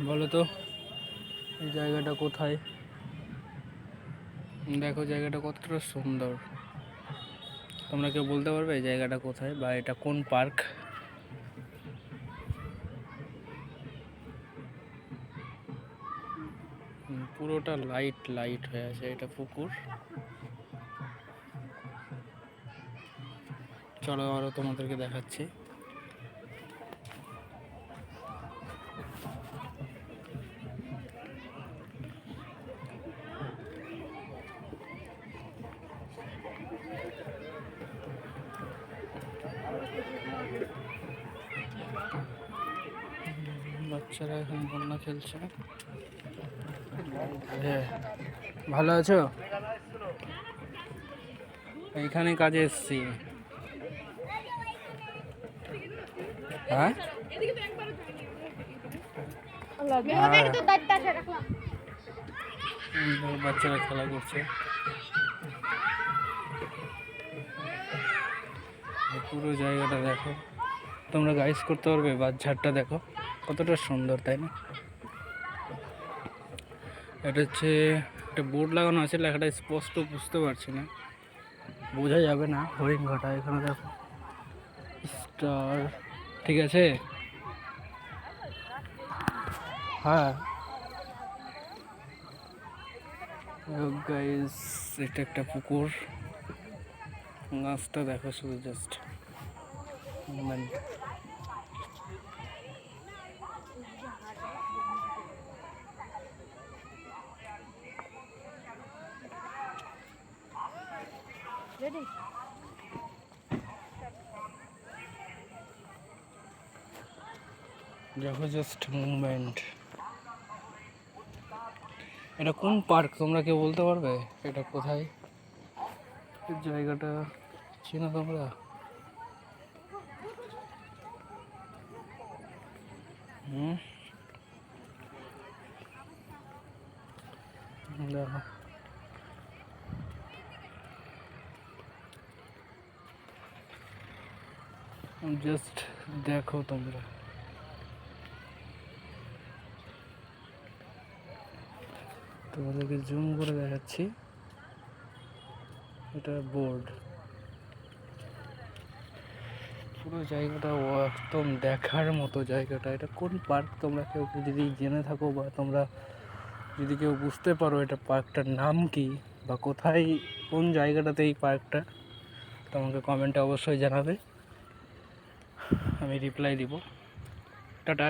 বলো তো এই জায়গাটা কোথায়? দেখো জায়গাটা কতটা সুন্দর। তোমরা কেউ বলতে পারবে এই জায়গাটা কোথায় বা এটা কোন পার্ক? পুরোটা লাইট লাইট হয়ে আছে, এটা পুকুর। চলো আরো তোমাদেরকে দেখাচ্ছি। বাচ্চারা এখন বন্যা খেলছে। হ্যাঁ, ভালো আছো? এইখানে কাজে এসছি। হ্যাঁ, বাচ্চারা খেলা করছে। পুরো জায়গাটা দেখো, তোমরা গাইস করতে পারবে। বাচ্চাটা দেখো কতটা সুন্দর, তাই না? এটা হচ্ছে একটা বোর্ড লাগানো আছে, লেখাটা স্পষ্ট বুঝতে পারছি না, বোঝা যাবে না। হরিণ ঘাটা এখানে দেখো, স্টার, ঠিক আছে। হ্যাঁ গাইস, এটা একটা পুকুর। গাছটা দেখো শুধু, জাস্ট মোমেন্ট। দেখো জাস্ট মুভমেন্ট। এটা কোন পার্ক তোমরা কেউ বলতে পারবে? এটা কোথায় জায়গাটা, চেনো তোমরা? দেখো জাস্ট দেখো তোমরা, তোমাদেরকে জুম করে দেখাচ্ছি। এটা বোর্ড, পুরো জায়গাটা একদম দেখার মতো জায়গাটা। এটা কোন পার্ক তোমরা কেউ যদি জেনে থাকো বা তোমরা যদি কেউ বুঝতে পারো এটা পার্কটার নাম কি বা কোথায়, কোন জায়গাটাতে এই পার্কটা, তোমাকে কমেন্টে অবশ্যই জানাবে, আমি রিপ্লাই দিব। টাটা।